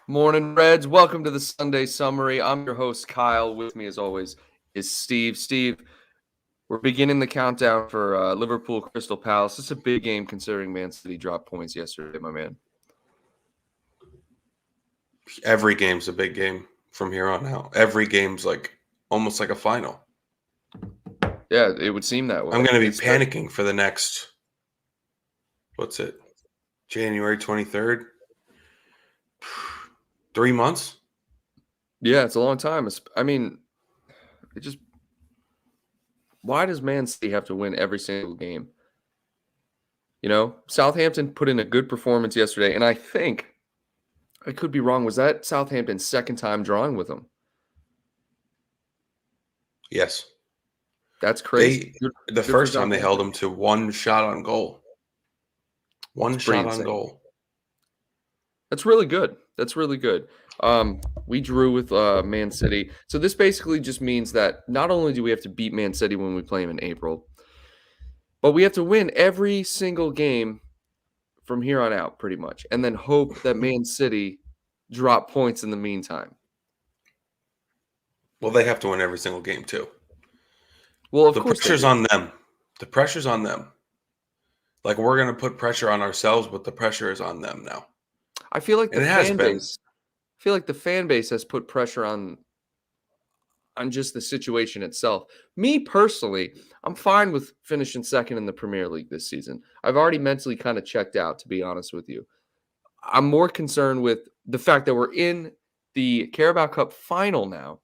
Morning, Reds. Welcome to the Sunday Summary. I'm your host, Kyle. With me, as always, is Steve. Steve, we're beginning the countdown for Liverpool Crystal Palace. This is a big game considering Man City dropped points yesterday, my man. Every game's a big game from here on out. Every game's almost like a final. Yeah, it would seem that way. I'm going to be panicking for the next, January 23rd? 3 months? Yeah, it's a long time. Why does Man City have to win every single game? You know, Southampton put in a good performance yesterday, and I think, I could be wrong, was that Southampton's second time drawing with them? Yes. That's crazy. The first time they held them to one shot on goal. One shot on goal. That's really good. We drew with Man City. So this basically just means that not only do we have to beat Man City when we play them in April, but we have to win every single game from here on out, pretty much, and then hope that Man City drop points in the meantime. Well, they have to win every single game too. Well, of course, the pressure's on them. The pressure's on them. Like, we're going to put pressure on ourselves, but the pressure is on them now. I feel like the fan base has put pressure on just the situation itself. Me personally, I'm fine with finishing second in the Premier League this season. I've already mentally kind of checked out, to be honest with you. I'm more concerned with the fact that we're in the Carabao Cup final now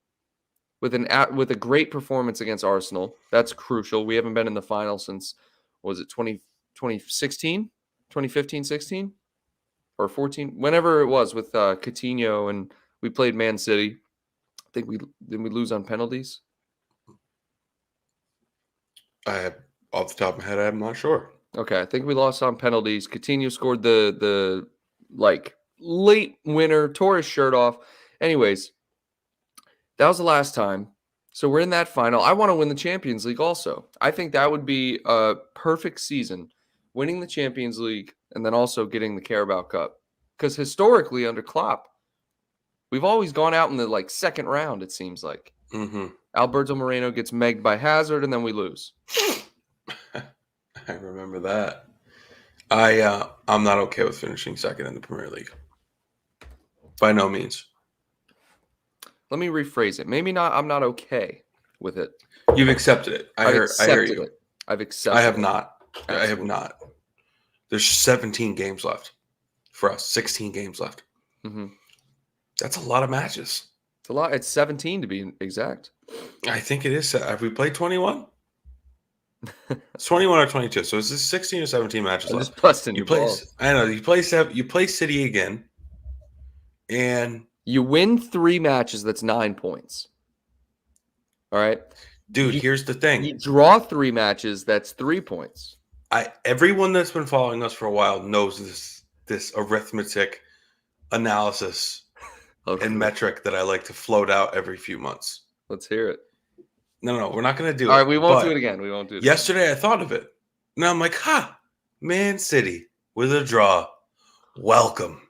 with a great performance against Arsenal. That's crucial. We haven't been in the final since, what was it, 2016? 2015, 16? Or 14? Whenever it was with Coutinho and we played Man City. I think we lose on penalties. Off the top of my head, I'm not sure. Okay, I think we lost on penalties. Coutinho scored the late winner, tore his shirt off. Anyways, that was the last time. So we're in that final. I want to win the Champions League also. I think that would be a perfect season, winning the Champions League and then also getting the Carabao Cup. Because historically under Klopp, we've always gone out in the second round, it seems like. Mm-hmm. Alberto Moreno gets megged by Hazard, and then we lose. I remember that. I'm not okay with finishing second in the Premier League. By no means. Let me rephrase it. Maybe not. I'm not okay with it. You've accepted it. I hear you. I've accepted it. I have not. Absolutely. I have not. There's 17 games left for us. 16 games left. Mm-hmm. That's a lot of matches. It's a lot. It's 17 to be exact. I think it is. Have we played 21? It's 21 or 22. So is this 16 or 17 matches left? Just busting your balls. I know. You play City again, and you win 3 matches. That's 9 points. All right, dude. Here's the thing. You draw 3 matches. That's 3 points. Everyone that's been following us for a while knows this arithmetic analysis and metric that I like to float out every few months. Let's hear it. No, we're not going to do it. All right, we won't do it again. We won't do it. Yesterday, I thought of it. Now I'm like, Man City with a draw. Welcome.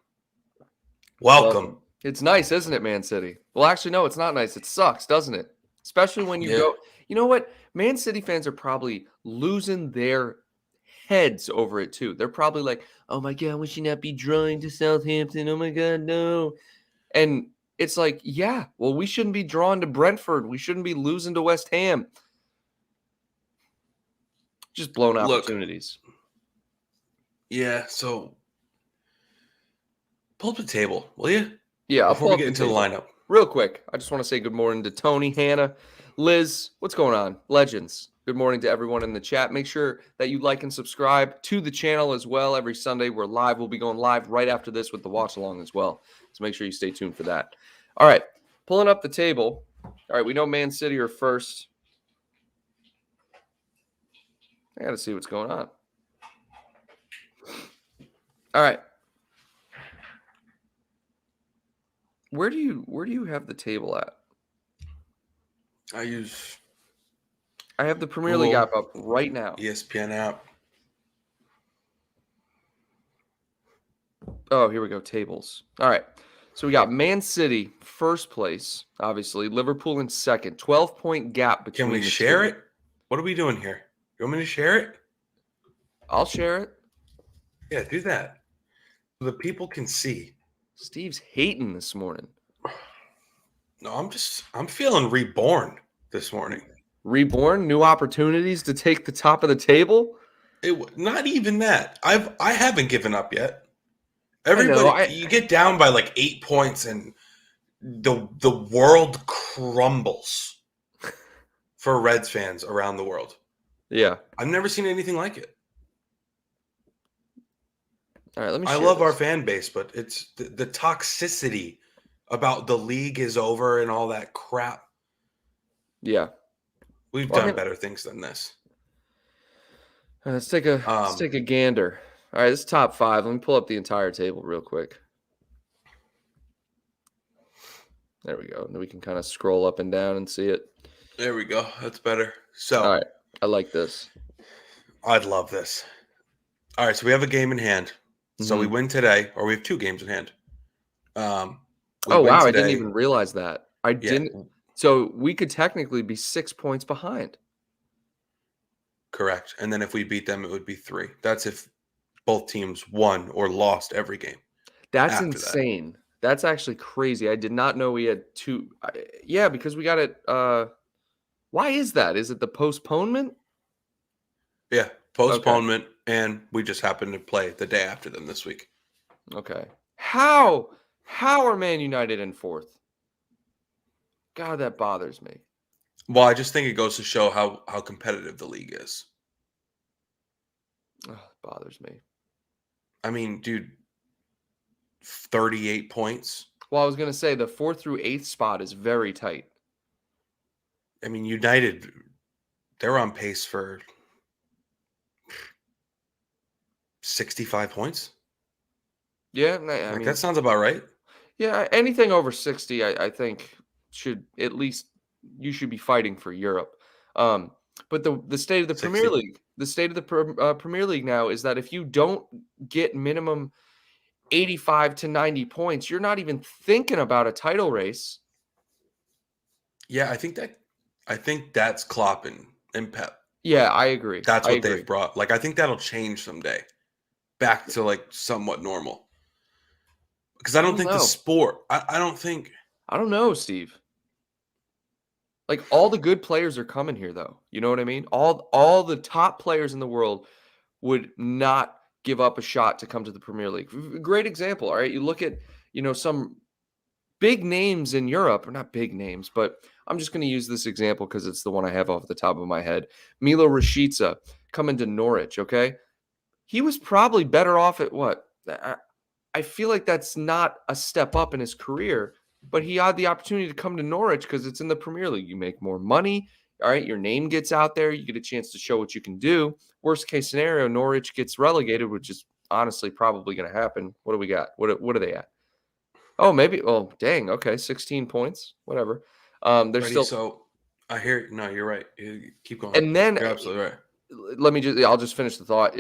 It's nice, isn't it, Man City? Well, actually, no, it's not nice. It sucks, doesn't it? Especially when you go. You know what? Man City fans are probably losing their heads over it too. They're probably like, "Oh my God, we should not be drawing to Southampton. Oh my God, no!" And it's like, yeah, well, we shouldn't be drawn to Brentford. We shouldn't be losing to West Ham. Just blown opportunities. Yeah, so pull up the table, will you? Yeah, before we get into the lineup. Real quick, I just want to say good morning to Tony, Hannah, Liz. What's going on? Legends. Good morning to everyone in the chat. Make sure that you like and subscribe to the channel as well. Every Sunday, we're live. We'll be going live right after this with the watch along as well. So make sure you stay tuned for that. All right, pulling up the table. All right, we know Man City are first. I got to see what's going on. All right. Where do you have the table at? I have the Premier League app up right now. ESPN app. Oh, here we go. Tables. All right. So we got Man City first place, obviously. Liverpool in second. 12-point gap Can we between the share two. it? What are we doing here? You want me to share it? I'll share it. Yeah, do that. So the people can see. Steve's hating this morning. No, I'm feeling reborn this morning. Reborn, new opportunities to take the top of the table. Not even that. I haven't given up yet. I know. You get down by like 8 points and the world crumbles for Reds fans around the world. Yeah. I've never seen anything like it. All right, let me I share love this. our fan base, but it's the toxicity about the league is over and all that crap. Yeah. We've done better things than this. Let's take a gander. All right, this is top 5. Let me pull up the entire table real quick. There we go. And then we can kind of scroll up and down and see it. There we go. That's better. So, all right, I like this. I'd love this. All right, so we have a game in hand. So we win today, or we have 2 games in hand. Oh wow, I didn't even realize that. I didn't. Yeah. So we could technically be 6 points behind. Correct. And then if we beat them, it would be 3. That's if both teams won or lost every game. That's insane. That's actually crazy. I did not know we had 2. Yeah, because we got it. Why is that? Is it the postponement? Yeah, postponement, and we just happened to play the day after them this week. Okay. How are Man United in 4th? God, that bothers me. Well, I just think it goes to show how competitive the league is. Oh, it bothers me. I mean, dude, 38 points. Well, I was going to say the 4th through 8th spot is very tight. I mean, United, they're on pace for 65 points. Yeah, I mean, that sounds about right. Yeah, anything over 60, I think should at least you should be fighting for Europe. But the state of the 60. Premier League, the state of the Premier League now is that if you don't get minimum 85 to 90 points, you're not even thinking about a title race. Yeah, I think that's Klopp and Pep. Yeah, I agree. That's what they've brought. Like, I think that'll change someday, back to like somewhat normal. Because I don't think the sport. I don't think. I don't know, Steve. Like, all the good players are coming here, though. You know what I mean? All the top players in the world would not give up a shot to come to the Premier League. Great example. All right, you look at some big names in Europe, or not big names, but I'm just going to use this example because it's the one I have off the top of my head. Milo Rashica coming to Norwich. Okay, he was probably better off at what? I feel like that's not a step up in his career, but he had the opportunity to come to Norwich because it's in the Premier League. You make more money. All right, your name gets out there. You get a chance to show what you can do. Worst case scenario, Norwich gets relegated, which is honestly probably going to happen. What do we got? What are they at? Oh, maybe. Oh, dang. Okay, 16 points. Whatever. They're still. So I hear. No, you're right. Keep going. And then you're absolutely right. I'll just finish the thought.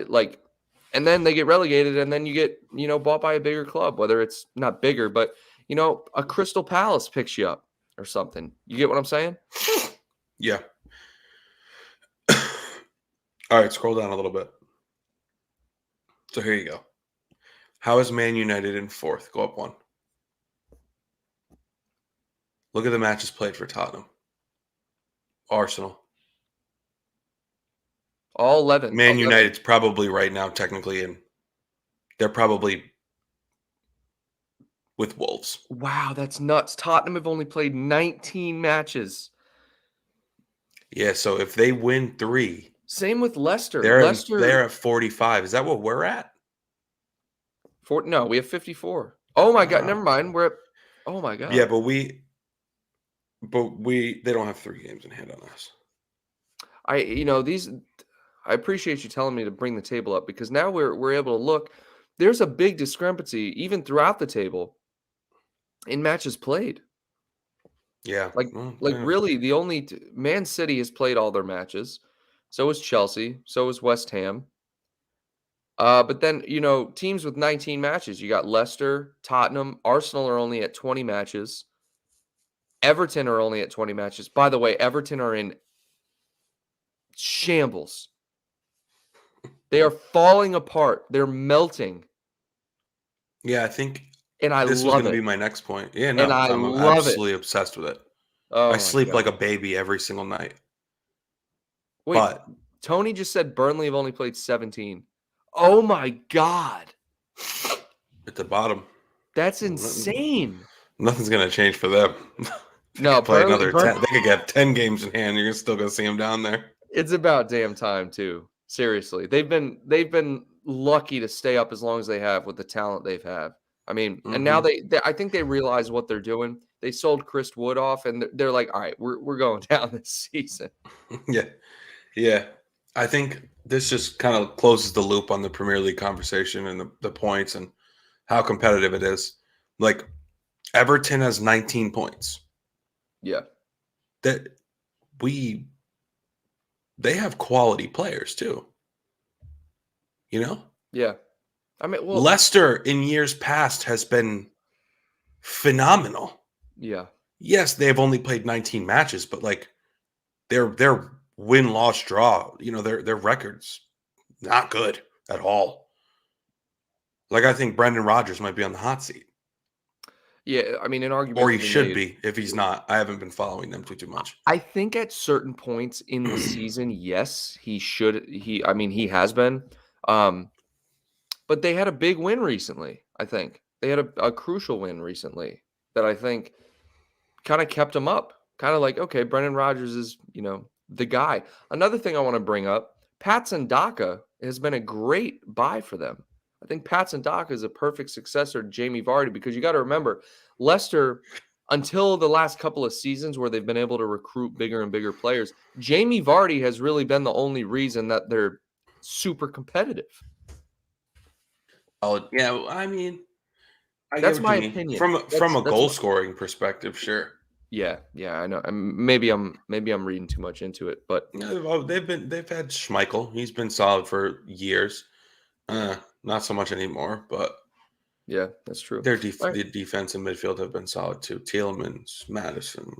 And then they get relegated, and then you get bought by a bigger club, whether it's not bigger, but a Crystal Palace picks you up or something. You get what I'm saying? Yeah. All right, scroll down a little bit. So here you go. How is Man United in 4th? Go up 1. Look at the matches played for Tottenham. Arsenal. All 11. Man United's probably right now technically in. They're probably with Wolves. Wow, that's nuts. Tottenham have only played 19 matches. Yeah, so if they win 3. Same with Leicester. They're at 45. Is that what we're at? No, we have 54. Oh my God, never mind. We're at. Oh my God. Yeah, but they don't have 3 games in hand on us. I appreciate you telling me to bring the table up because now we're able to look. There's a big discrepancy even throughout the table in matches played. Yeah. Really, the only Man City has played all their matches. So is Chelsea. So is West Ham. But then, teams with 19 matches, you got Leicester, Tottenham, Arsenal are only at 20 matches. Everton are only at 20 matches. By the way, Everton are in shambles. They are falling apart. They're melting. Yeah, I think And I this was love going to be it. my next point. Yeah, And no, I I'm love it. absolutely obsessed with it. Oh I my sleep like god. a baby every single night. Wait, But Tony just said Burnley have only played 17. Oh my god. at the bottom, That's nothing- insane. nothing's going to change for them. They No, could play Burnley, another 10. They could get 10 games in hand. You're still going to see them down there. it's about damn time too. Seriously. They've been lucky to stay up as long as they have with the talent they've had. I mean, and now I think they realize what they're doing. They sold Chris Wood off, and they're like, all right, we're going down this season. Yeah. Yeah. I think this just kind of closes the loop on the Premier League conversation and the points and how competitive it is. Like Everton has 19 points. Yeah. That they have quality players too. You know? Yeah. I mean, well, Leicester in years past has been phenomenal. yeah. Yes, they have only played 19 matches, but like their win, loss, draw, their records not good at all. Like I think Brendan Rodgers might be on the hot seat. Yeah, I mean, an argument Or he can be should made. be if he's not. I haven't been following them too much. I think at certain points in the season, yes, he should. I mean, he has been. But they had a big win recently. I think they had a crucial win recently that I think kind of kept him up. Kind of like, okay, Brendan Rodgers is, the guy. Another thing I want to bring up, Patson Daka has been a great buy for them. I think Patson Daka is a perfect successor to Jamie Vardy because you got to remember, Leicester, until the last couple of seasons where they've been able to recruit bigger and bigger players, Jamie Vardy has really been the only reason that they're super competitive. Oh, yeah, I mean, I That's get what my you mean. opinion. From a That's goal scoring perspective, sure. Yeah, I know. Maybe I'm reading too much into it, but Yeah, they've had Schmeichel. He's been solid for years. Not so much anymore, but yeah, that's true. their All right. the defense and midfield have been solid too. Tielemans, Madison,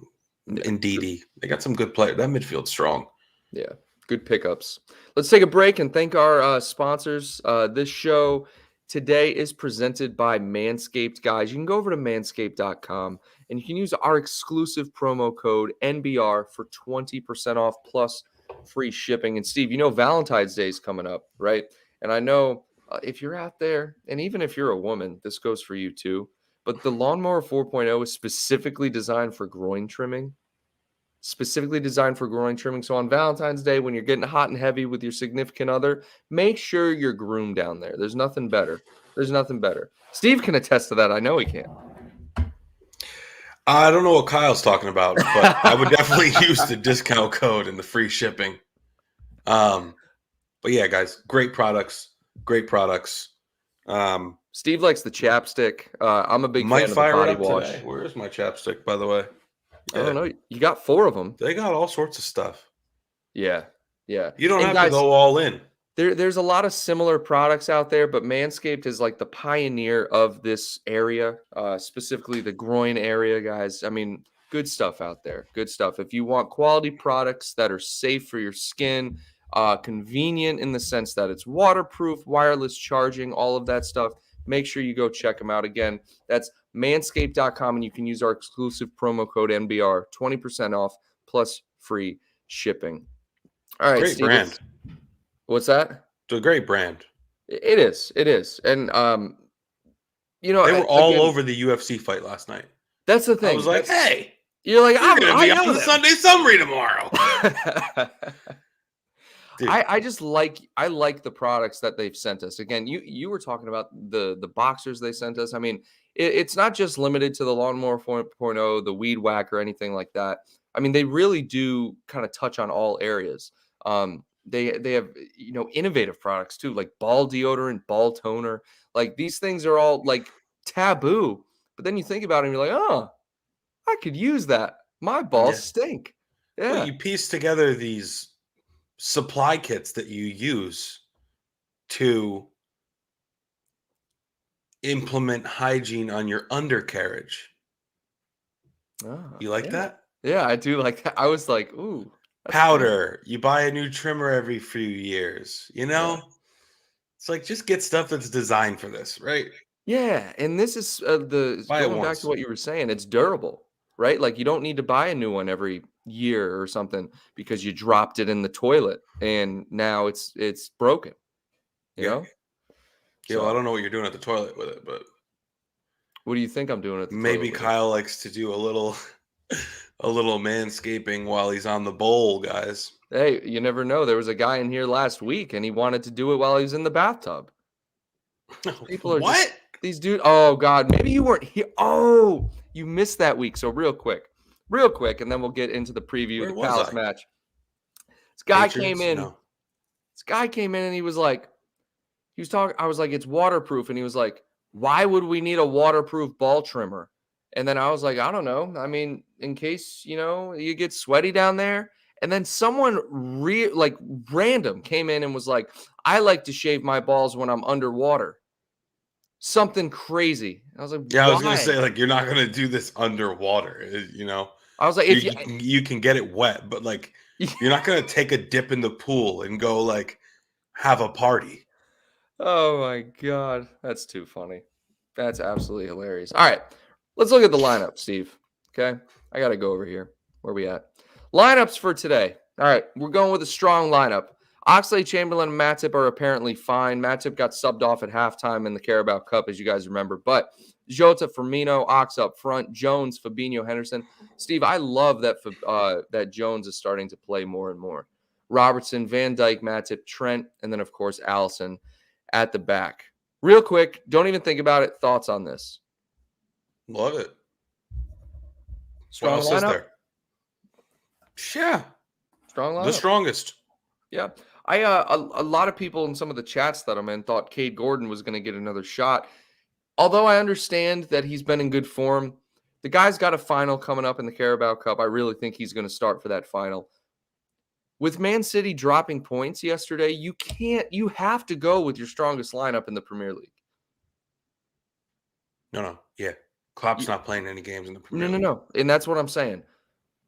Yeah, and Ndidi. They got some good players. That midfield's strong. yeah, good pickups. Let's take a break and thank our sponsors. This show today is presented by Manscaped, guys. You can go over to manscaped.com and you can use our exclusive promo code NBR for 20% off plus free shipping. And Steve, Valentine's Day is coming up, right? And I know if you're out there, and even if you're a woman, this goes for you too. But the Lawnmower 4.0 is specifically designed for groin trimming. So on Valentine's Day, when you're getting hot and heavy with your significant other, make sure you're groomed down there. There's nothing better. Steve can attest to that. I know he can. I don't know what Kyle's talking about, but I would definitely use the discount code and the free shipping. But yeah, guys, great products. Steve likes the chapstick. I'm a big Might fan of the fire it body up wash. today. Where is my chapstick, by the way? I don't know. You got 4 of them. They got all sorts of stuff. Yeah. You don't And have to go all in. There's a lot of similar products out there, but Manscaped is like the pioneer of this area, specifically the groin area, guys. I mean, good stuff out there. Good stuff. If you want quality products that are safe for your skin, convenient in the sense that it's waterproof, wireless charging, all of that stuff, make sure you go check them out. Again, that's manscaped.com, and you can use our exclusive promo code NBR, 20% off plus free shipping. All right, Great Steve, brand. What's that? It's a great brand. It is. And they were all over the UFC fight last night. That's the thing. I was like, hey, you're like, I'm gonna be on the Sunday Summary tomorrow. I like the products that they've sent us. Again, you were talking about the boxers they sent us. I mean, it's not just limited to the Lawnmower 4.0, the Weed Whacker, or anything like that. I mean, they really do kind of touch on all areas. They have innovative products too, like ball deodorant, ball toner. Like these things are all like taboo, but then you think about it and you're like, oh, I could use that. My balls stink. Yeah, well, you piece together these supply kits that you use to implement hygiene on your undercarriage. You like Yeah. that? Yeah, I do like that. I was like, ooh. That's funny. Powder. You buy a new trimmer every few years. You Yeah. know? It's like just get stuff that's designed for this, right? Yeah, and this is Buy it going back to once. what you were saying, it's durable, right? Like you don't need to buy a new one every year or something because you dropped it in the toilet and now it's broken, you Yeah. know? Yeah, well, I So, don't know what you're doing at the toilet with it, but what do you think I'm doing at the toilet maybe with it? Kyle likes to do a little a little manscaping while he's on the bowl, guys. Hey, you never know. There was a guy in here last week and he wanted to do it while he was in the bathtub. People are just What? these dude. Oh God, maybe you weren't here. Oh, you missed that week. So real quick, and then we'll get into the preview of Where the was Palace I? match. This guy came Patriots? in. No. This guy came in and he was talking. I was like, it's waterproof, and he was like, why would we need a waterproof ball trimmer? And then I was like, I don't know. I mean, in case you get sweaty down there. And then someone like random came in and was like, I like to shave my balls when I'm underwater. Something crazy. I was like, Yeah, I was gonna "Why?" say like you're not gonna do this underwater. You know, I was like, you "If you." you can get it wet, but like you're not gonna take a dip in the pool and go like have a party. Oh my god, that's too funny. That's absolutely hilarious. All right, let's look at the lineup, Steve. Okay, I gotta go over here. Where we at? Lineups for today. All right, we're going with a strong lineup. Oxlade, Chamberlain, and Matip are apparently fine. Matip got subbed off at halftime in the Carabao Cup, as you guys remember. But Jota, Firmino, Ox up front, Jones, Fabinho, Henderson. Steve, I love that that Jones is starting to play more and more. Robertson, Van Dijk, Matip, Trent, and then of course Allison at the back. Real quick, don't even think about it. Thoughts on this? Love it. What Strong else is lineup? there? Yeah, Strong the lineup. strongest. Yeah. A lot of people in some of the chats that I'm in thought Cade Gordon was going to get another shot. Although I understand that he's been in good form, the guy's got a final coming up in the Carabao Cup. I really think he's going to start for that final. With Man City dropping points yesterday, you have to go with your strongest lineup in the Premier League. No, yeah. Klopp's You- not playing any games in the no, Premier no, League. no. And that's what I'm saying.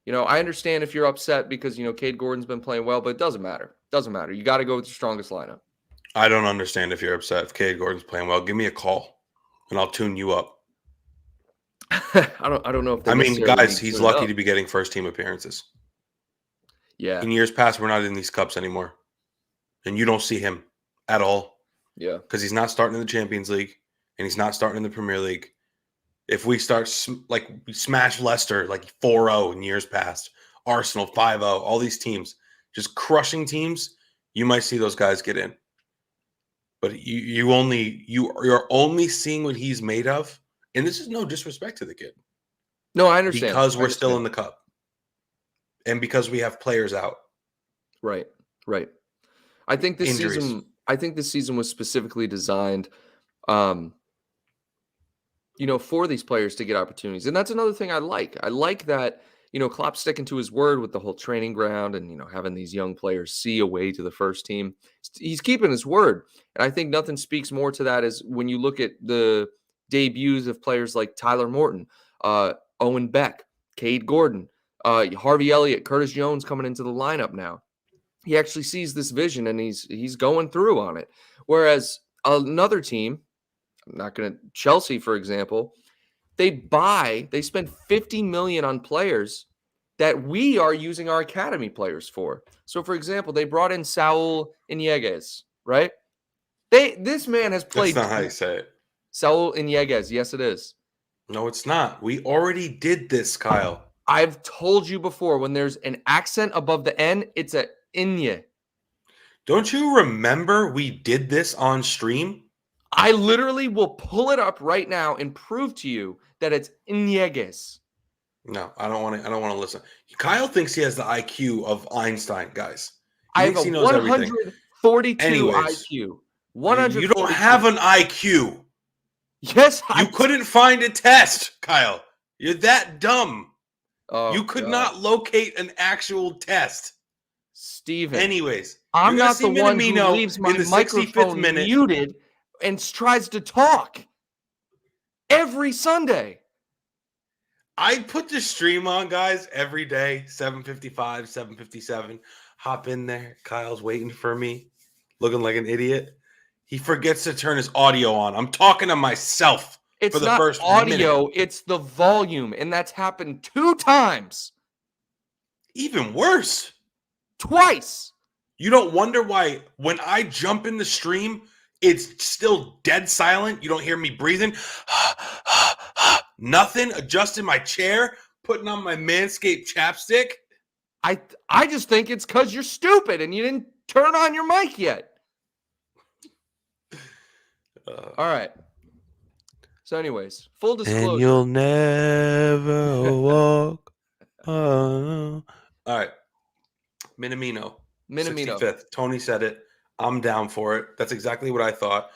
I understand if you're upset because, Cade Gordon's been playing well, but it doesn't matter. Doesn't matter. You got to go with your strongest lineup. I don't understand if you're upset. If Cade Gordon's playing well, give me a call and I'll tune you up. I don't know if they I mean, necessarily guys, need he's to lucky up. to be getting first team appearances. Yeah. In years past, we're not in these cups anymore. And you don't see him at all Yeah. because he's not starting in the Champions League and he's not starting in the Premier League. If we start we smash Leicester like 4-0 in years past, Arsenal 5-0, all these teams just crushing teams, you might see those guys get in. But you're only seeing what he's made of, and this is no disrespect to the kid No, I understand. because I we're still understand. in the cup and because we have players out. Right. Right. I think this Injuries. season was specifically designed for these players to get opportunities. And that's another thing I like. I like that, Klopp's sticking to his word with the whole training ground and, having these young players see a way to the first team. He's keeping his word. And I think nothing speaks more to that is when you look at the debuts of players like Tyler Morton, Owen Beck, Cade Gordon, Harvey Elliott, Curtis Jones coming into the lineup now. He actually sees this vision and he's going through on it. Whereas another team, I'm not going to Chelsea, for example, they spend 50 million on players that we are using our academy players for. So, for example, they brought in Saul Inieguez, right? This man has That's played not how you say it. Saul Inieguez. Yes, it is. No, it's not. We already did this, Kyle. I've told you before when there's an accent above the N, it's a Inye. Don't you remember we did this on stream? I literally will pull it up right now and prove to you that it's Inieguez. No, I don't want to. I don't want to listen. Kyle thinks he has the IQ of Einstein, guys. He I have thinks a he knows everything. 142 Anyways, IQ. you 142. don't have an IQ. Yes, You couldn't find a test, Kyle. You're that dumb. Oh, You could God. not locate an actual test. Steven. Anyways, I'm you're gonna not see the one who Minamino leaves my in the 65th microphone minute. muted and tries to talk. every Sunday. I put the stream on, guys, every day, 7:55, 7:57. Hop in there. Kyle's waiting for me, looking like an idiot. He forgets to turn his audio on. I'm talking to myself for It's the not first audio, minute. it's the volume, and that's happened 2 times. Even worse. Twice. You don't wonder why when I jump in the stream, it's still dead silent. You don't hear me breathing. Nothing. Adjusting my chair, putting on my Manscaped chapstick. I just think it's because you're stupid and you didn't turn on your mic yet. All right. So, anyways, full disclosure. And you'll never walk. All right. Minamino. 65th. Tony said it. I'm down for it. That's exactly what I thought.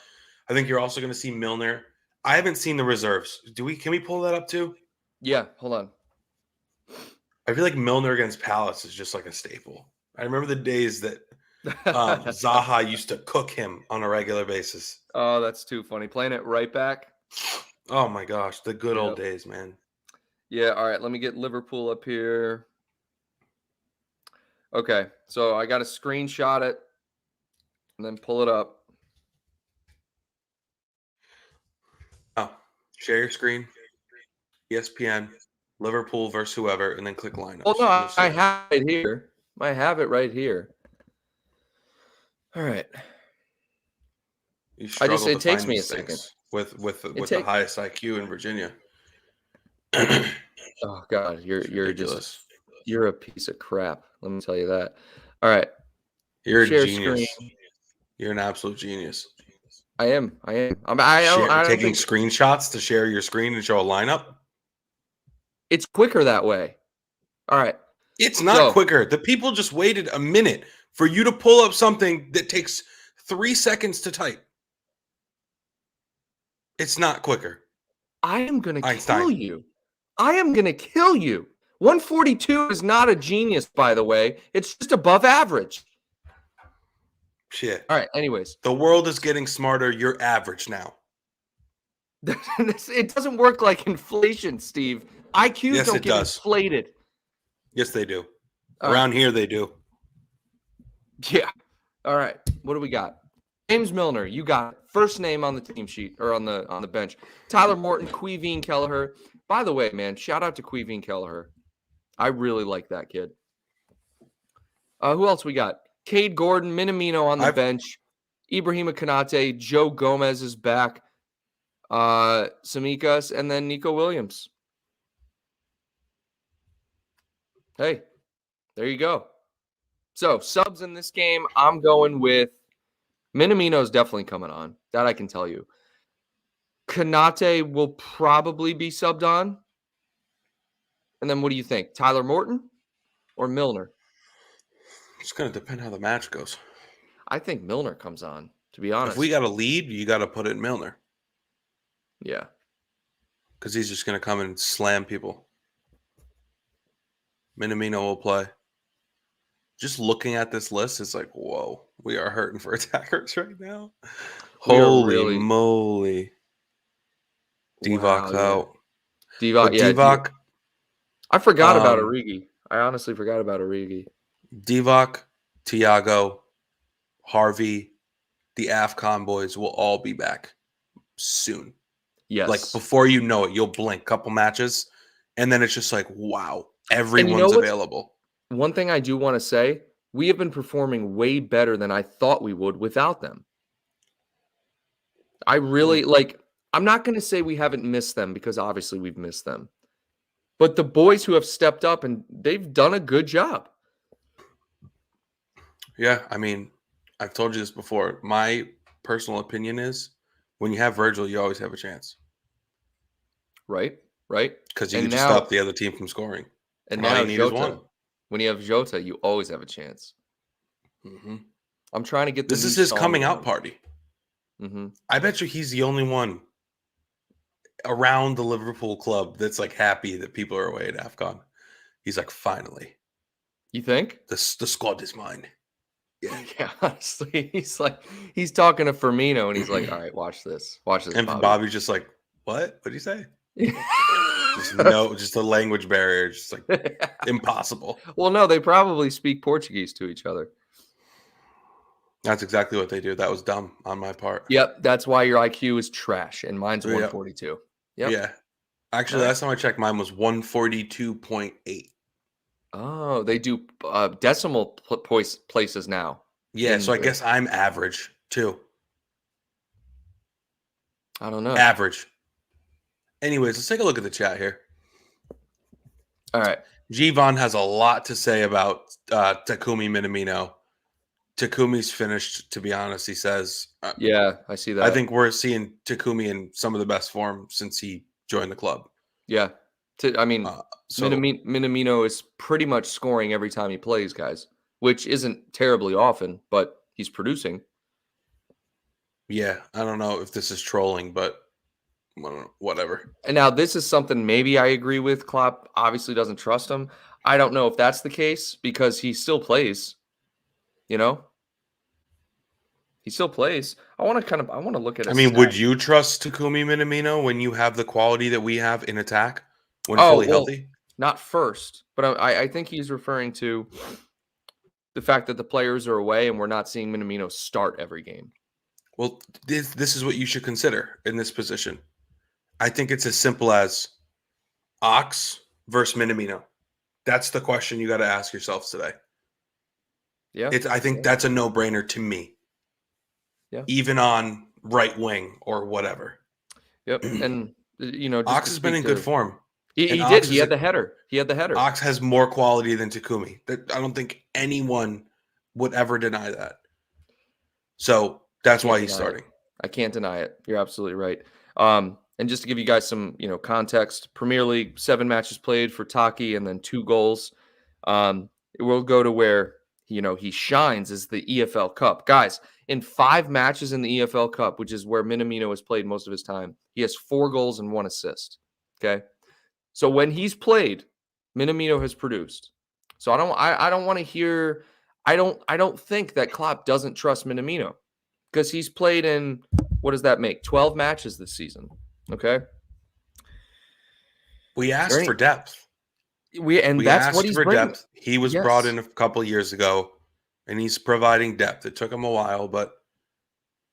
I think you're also going to see Milner. I haven't seen the reserves. Can we pull that up too? Yeah, hold on. I feel like Milner against Palace is just like a staple. I remember the days that Zaha used to cook him on a regular basis. Oh, that's too funny. Playing it right back. Oh my gosh, the good old days, man. Yeah, all right. Let me get Liverpool up here. Okay, so I got to screenshot it and then pull it up. Oh, share your screen. ESPN, Liverpool versus whoever, and then click lineups. Oh, no, I have it here. I have it right here. All right. It takes me a second. With the highest IQ in Virginia. Oh God, you're a piece of crap. Let me tell you that. All right. You're a genius. Screen. You're an absolute genius. I am. I'm taking screenshots to share your screen and show a lineup. It's quicker that way. All right. It's not quicker. The people just waited a minute for you to pull up something that takes 3 seconds to type. It's not quicker. I am going to kill you. I am going to kill you. 142 is not a genius, by the way. It's just above average. Shit. All right. Anyways. The world is getting smarter. You're average now. It doesn't work like inflation, Steve. IQs don't get inflated. Yes, they do. Around here, they do. Yeah. All right. What do we got? James Milner, you got it. First name on the team sheet or on the bench. Tyler Morton, Quiveen Kelleher. By the way, man, shout out to Quiveen Kelleher. I really like that kid. Who else we got? Cade Gordon, Minamino on the bench. Ibrahima Konate, Joe Gomez is back. Samikas, and then Nico Williams. Hey, there you go. So, subs in this game, I'm going with Minamino's definitely coming on. That I can tell you. Konate will probably be subbed on. And then what do you think? Tyler Morton or Milner? It's going to depend how the match goes. I think Milner comes on, to be honest. If we got a lead, you got to put it in Milner. Yeah. Because he's just going to come and slam people. Minamino will play. Just looking at this list, it's like, whoa, we are hurting for attackers right now. Holy moly. Divock's out. Divock. I forgot about Origi. I honestly forgot about Origi. Divock, Thiago, Harvey, the AFCON boys will all be back soon. Yes. Like before you know it, you'll blink, couple matches, and then it's just like, wow, everyone's available. One thing I do want to say, we have been performing way better than I thought we would without them. I really I'm not going to say we haven't missed them because obviously we've missed them. But the boys who have stepped up and they've done a good job. Yeah, I mean, I've told you this before. My personal opinion is when you have Virgil, you always have a chance. Right? Because you can just stop the other team from scoring. And now Jota, when you have Jota, you always have a chance. Mm-hmm. I'm trying to get this is his coming out party. Mm-hmm. I bet you he's the only one around the Liverpool club that's like happy that people are away at AFCON. He's like, finally. You think? The squad is mine. Yeah, honestly, he's talking to Firmino and he's like, all right, watch this. And Bobby's just like, What did you say? Just a language barrier, just like impossible. Well, no, they probably speak Portuguese to each other. That's exactly what they do. That was dumb on my part. Yep, that's why your IQ is trash and mine's Yep. 142. Yep. Yeah. Actually, Nice. last time I checked, mine was 142.8. Oh, they do decimal places now. Yeah, so I guess I'm average too. I don't know. Average. Anyways, let's take a look at the chat here. All right. Gvon has a lot to say about Takumi Minamino. Takumi's finished, to be honest, he says. Yeah, I see that. I think we're seeing Takumi in some of the best form since he joined the club. Yeah. Minamino is pretty much scoring every time he plays, guys, which isn't terribly often, but he's producing. Yeah, I don't know if this is trolling, but whatever. And now this is something maybe I agree with. Klopp obviously doesn't trust him. I don't know if that's the case because he still plays. You know, he still plays. I want to look at. Would you trust Takumi Minamino when you have the quality that we have in attack when fully healthy? Not first, but I think he's referring to the fact that the players are away and we're not seeing Minamino start every game. Well, this is what you should consider in this position. I think it's as simple as Ox versus Minamino. That's the question you got to ask yourselves today. Yeah. I think that's a no-brainer to me. Yeah. Even on right wing or whatever. Yep. And Ox has been in good form. He did. He had the header. Ox has more quality than Takumi. I don't think anyone would ever deny that. So that's why he's starting. I can't deny it. You're absolutely right. And just to give you guys some, context, Premier League, 7 matches played for Taki and then 2 goals. We'll go to where, he shines is the EFL Cup. Guys, in 5 matches in the EFL Cup, which is where Minamino has played most of his time, he has 4 goals and 1 assist. Okay. So when he's played, Minamino has produced. So I don't want to hear, I don't think that Klopp doesn't trust Minamino because he's played in, what does that make? 12 matches this season. Okay. We asked for depth. That's what he's bringing. Depth. He was brought in a couple years ago, and he's providing depth. It took him a while, but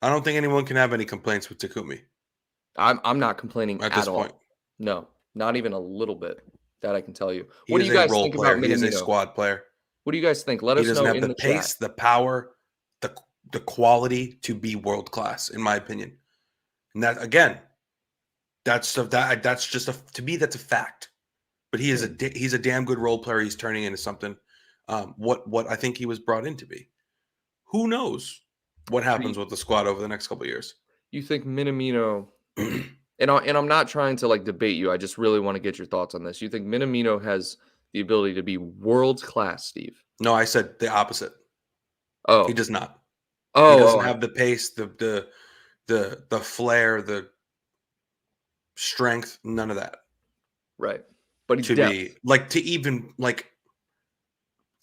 I don't think anyone can have any complaints with Takumi. I'm not complaining at this point. No, not even a little bit. That I can tell you. What do you guys think about Minamino? He is a squad player. What do you guys think? Let us know in the chat. He doesn't have the pace, the power, the quality to be world class, in my opinion. And that again, that's just to me that's a fact. But he's a damn good role player. He's turning into something. What I think he was brought in to be. Who knows what happens with the squad over the next couple of years? You think Minamino? and I'm not trying to debate you. I just really want to get your thoughts on this. You think Minamino has the ability to be world class, Steve? No, I said the opposite. Oh, he does not. Oh, he doesn't have the pace, the flair, the strength, none of that. Right. But he's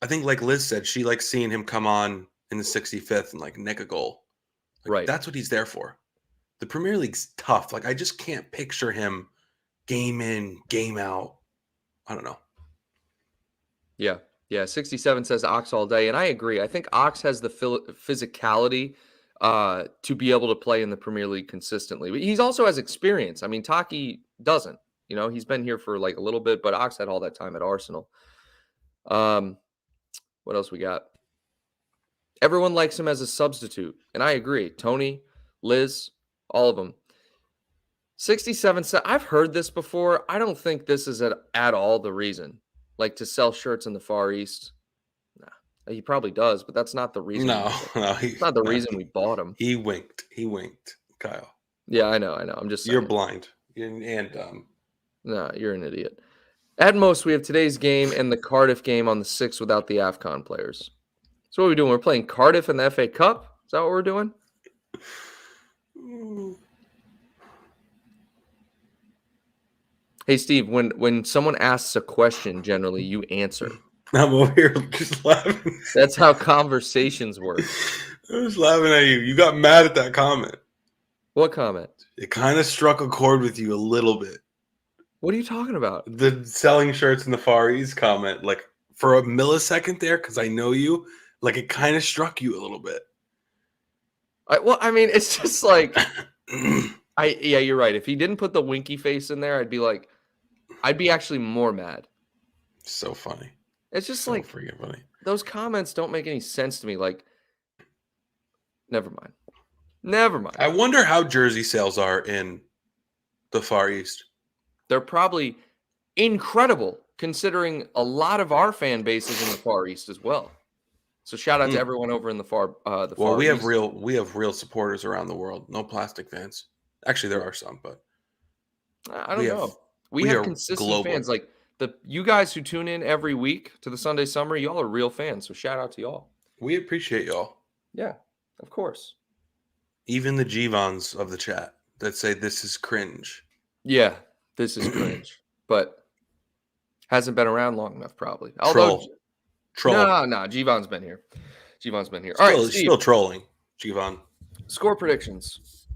I think like Liz said, she likes seeing him come on in the 65th and nick a goal. Right. That's what he's there for. The Premier League's tough. I just can't picture him game in, game out. I don't know. Yeah. Yeah. 67 says Ox all day. And I agree. I think Ox has the physicality to be able to play in the Premier League consistently. But he also has experience. Taki doesn't. He's been here for a little bit, but Ox had all that time at Arsenal. What else we got? Everyone likes him as a substitute, and I agree. Tony, Liz, all of them. 67 said, I've heard this before. I don't think this is at all the reason. To sell shirts in the Far East. Nah, he probably does, but that's not the reason. It's not the reason we bought him. He winked, Kyle. Yeah, I know. I'm just saying. You're blind and dumb. No, you're an idiot. At most, we have today's game and the Cardiff game on the 6th without the AFCON players. So what are we doing? We're playing Cardiff in the FA Cup? Is that what we're doing? Hey, Steve, when someone asks a question, generally you answer. I'm over here just laughing. That's how conversations work. I was laughing at you. You got mad at that comment. What comment? It kind of struck a chord with you a little bit. What are you talking about? The selling shirts in the Far East comment, like for a millisecond there, because I know you, like it kind of struck you a little bit. I mean, it's just like yeah, you're right. If he didn't put the winky face in there, I'd be actually more mad. So funny. It's just So like freaking funny. those comments don't make any sense to me. Like, never mind. Never mind. I wonder how jersey sales are in the Far East. They're probably incredible considering a lot of our fan base is in the Far East as well. So shout out to everyone over in the Far Well, we have East. real supporters around the world. No plastic fans. Actually, there are some, but I we don't have know. We we have are consistent global. fans. Like you guys who tune in every week to the Sunday Summer, y'all are real fans. So shout out to y'all. We appreciate y'all. Yeah, of course. Even the Gvons of the chat that say this is cringe. Yeah, this is cringe, but hasn't been around long enough, probably. Although, Troll. no, Gvon's been here. Gvon's been here. All right, Steve. Still trolling, Gvon. Score predictions.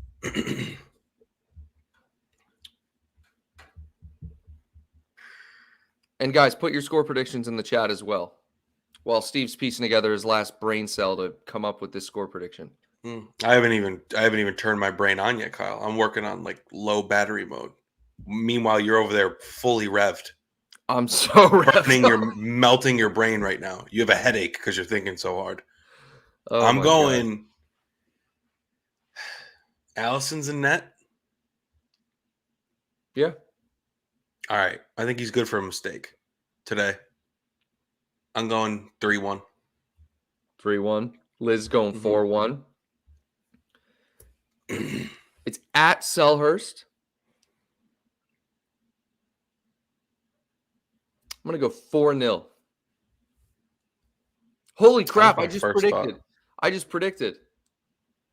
And guys, put your score predictions in the chat as well. While Steve's piecing together his last brain cell to come up with this score prediction. I haven't even turned my brain on yet, Kyle. I'm working on like low battery mode. Meanwhile, you're over there fully revved. I'm so melting your brain right now. You have a headache because you're thinking so hard. Oh, I'm going Allison's in net. Yeah. All right. I think he's good for a mistake today. I'm going 3-1. 3-1. Liz going 4-1. It's at Selhurst. I'm going to go 4-0. Holy crap, I just predicted.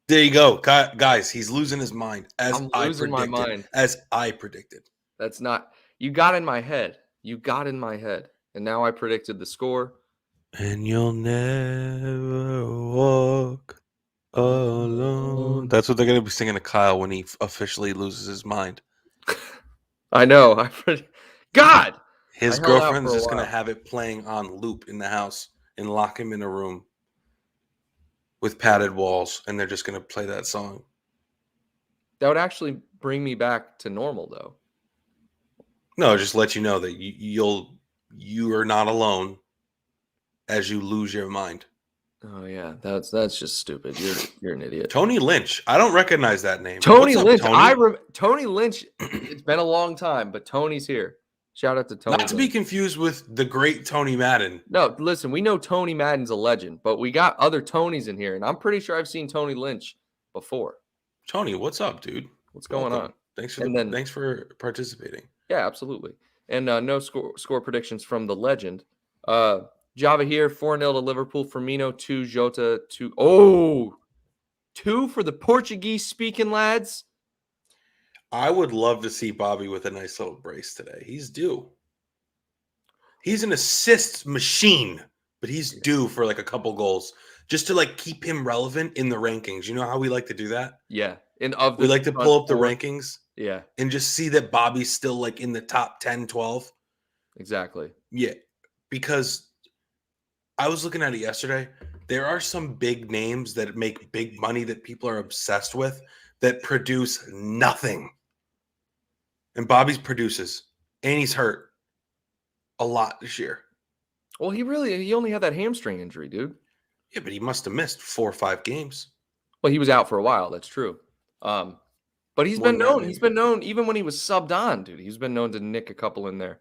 There you go. Guys, he's losing his mind I'm losing my mind. As I predicted. That's not – you got in my head. And now I predicted the score. And you'll never walk alone. That's what they're going to be singing to Kyle when he officially loses his mind. I know. God! His girlfriend's just going to have it playing on loop in the house and lock him in a room with padded walls, and they're just going to play that song. That would actually bring me back to normal, though. No, just let you know that you are not alone as you lose your mind. Oh yeah, that's just stupid. You're an idiot. Tony Lynch. I don't recognize that name. Tony Lynch. Tony Lynch. It's been a long time, but Tony's here. Shout out to Tony. Not to be confused with the great Tony Madden. No, listen, we know Tony Madden's a legend, but we got other Tonys in here, and I'm pretty sure I've seen Tony Lynch before. Tony, what's up, dude? What's going on? Thanks for participating. Yeah, absolutely. And no score predictions from the legend. Java here, 4-0 to Liverpool. Firmino, 2, Jota, 2. Oh, 2 for the Portuguese-speaking lads. I would love to see Bobby with a nice little brace today. He's due. He's an assist machine, but he's due for like a couple goals just to like keep him relevant in the rankings. You know how we like to do that? Yeah. We like to pull up the rankings. Yeah. And just see that Bobby's still like in the top 10, 12. Exactly. Yeah. Because I was looking at it yesterday. There are some big names that make big money that people are obsessed with that produce nothing. And Bobby's produces. And he's hurt a lot this year. Well, he only had that hamstring injury, dude. Yeah, but he must have missed 4 or 5 games. Well, he was out for a while. That's true. But he's been known. He's been known even when he was subbed on, dude. He's been known to nick a couple in there.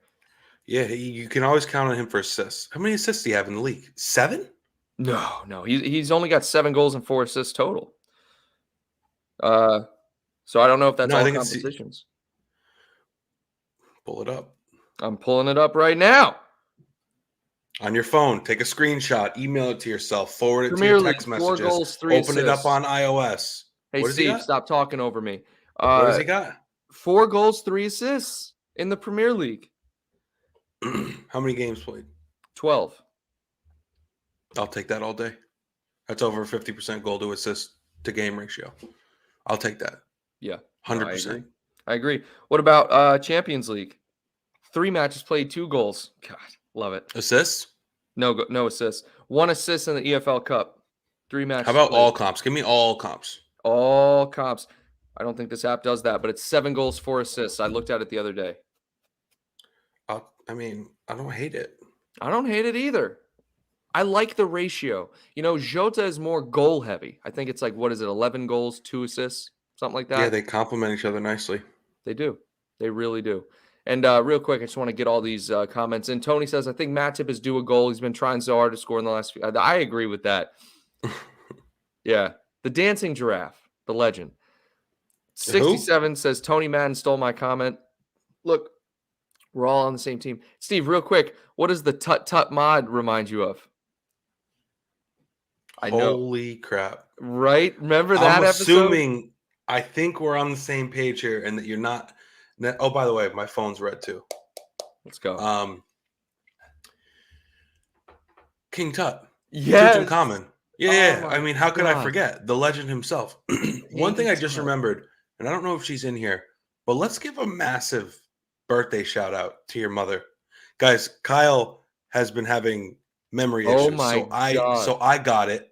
Yeah, you can always count on him for assists. How many assists do you have in the league? 7? No. He's only got 7 goals and 4 assists total. So I don't know if that's all competitions. Pull it up. I'm pulling it up right now. On your phone, take a screenshot, email it to yourself, forward it Premier to your text League, messages, 4 goals, 3 open it up on iOS. Hey, Steve, stop talking over me. What does he got? 4 goals, 3 assists in the Premier League. How many games played? 12. I'll take that all day. That's over 50% goal to assist to game ratio. I'll take that. Yeah. No, I agree. 100%. I agree. What about Champions League? 3 matches played, 2 goals. God, love it. Assists? No assists. 1 assist in the EFL Cup. 3 How matches about played. all comps? Give me all comps. All comps. I don't think this app does that, but it's 7 goals, 4 assists. I looked at it the other day. I mean, I don't hate it. I don't hate it either. I like the ratio. You know, Jota is more goal heavy. I think it's like, what is it, 11 goals, 2 assists, something like Yeah, that. they complement each other nicely. They do. They really do. And real quick, I just want to get all these comments in. Tony says, I think Matip is due a goal. He's been trying so hard to score in the last few. I agree with that. Yeah. The dancing giraffe, the legend. 67 says, Tony Madden stole my comment. Look, we're all on the same team. Steve, real quick, what does the tut-tut mod remind you of? I know. Holy crap. Right? Remember that I'm episode? assuming, I think we're on the same page here and that you're not. Oh, by the way, my phone's red too. Let's go. King Tut. Yes. Tutankhamun. Yeah. I mean, how could I forget? The legend himself. One thing I just remembered, and I don't know if she's in here, but let's give a massive birthday shout out to your mother. Guys, Kyle has been having memory issues. Oh my God. So I got it.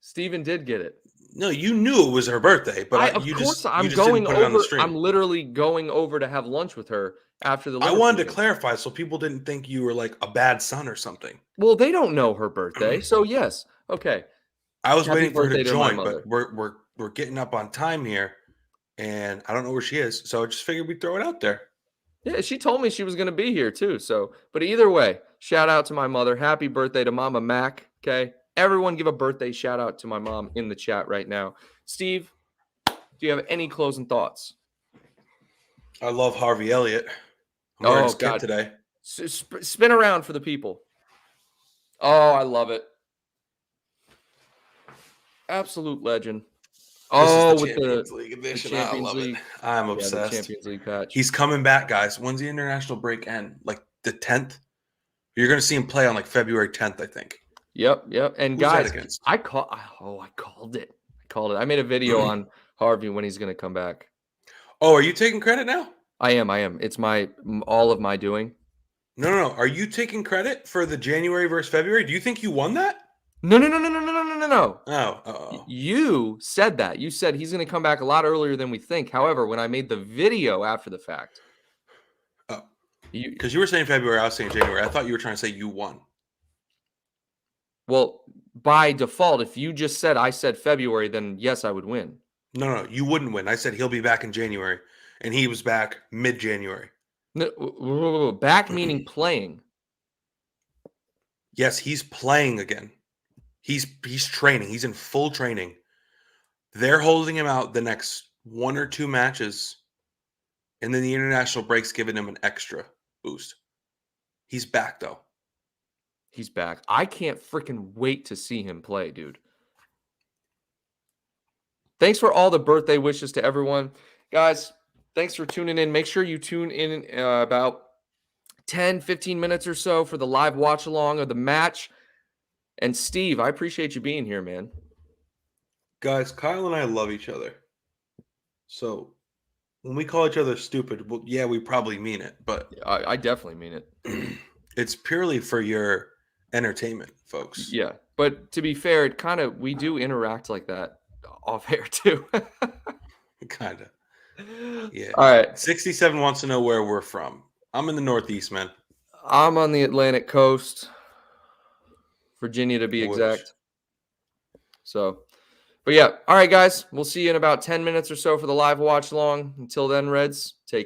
Steven did get it. No, you knew it was her birthday, but I'm you just going didn't put it on the over. stream. I'm literally going over to have lunch with her after the I Liverpool wanted to game. clarify so people didn't think you were like a bad son or something. Well, they don't know her birthday, so yes. Okay. I was Happy waiting for her to birthday to my join, mother. but we're getting up on time here, and I don't know where she is, so I just figured we'd throw it out there. Yeah, she told me she was going to be here too. So, but either way, shout out to my mother. Happy birthday to Mama Mac. Okay. Everyone give a birthday shout out to my mom in the chat right now. Steve, do you have any closing thoughts? I love Harvey Elliott. I'm wearing his God. kit today. Spin around for the people. Oh, I love it. Absolute legend. This is the Champions League edition. I love it. I'm obsessed. The Champions League patch. He's coming back, guys. When's the international break end? Like the 10th? You're going to see him play on like February 10th, I think. Yep. And Who's guys, I called it. I made a video on Harvey when he's going to come back. Oh, are you taking credit now? I am. It's all of my doing. No. Are you taking credit for the January versus February? Do you think you won that? No. Oh. You said that. You said he's going to come back a lot earlier than we think. However, when I made the video after the fact. Oh. Because you were saying February, I was saying January. I thought you were trying to say you won. Well, by default, if you just said I said February, then yes, I would win. No, you wouldn't win. I said he'll be back in January, and he was back mid-January. No, back meaning playing. Yes, he's playing again. He's training. He's in full training. They're holding him out the next 1 or 2 matches, and then the international break's giving him an extra boost. He's back, though. He's back. I can't freaking wait to see him play, dude. Thanks for all the birthday wishes to everyone. Guys, thanks for tuning in. Make sure you tune in about 10, 15 minutes or so for the live watch along of the match. And Steve, I appreciate you being here, man. Guys, Kyle and I love each other. So when we call each other stupid, well, yeah, we probably mean it. But I definitely mean it. It's purely for your entertainment, folks. Yeah. But to be fair, we do interact like that off air too. Kind of. Yeah. All right. 67 wants to know where we're from. I'm in the Northeast, man. I'm on the Atlantic coast. Virginia to be exact. So, but yeah. All right, guys. We'll see you in about 10 minutes or so for the live watch along. Until then, Reds, take care.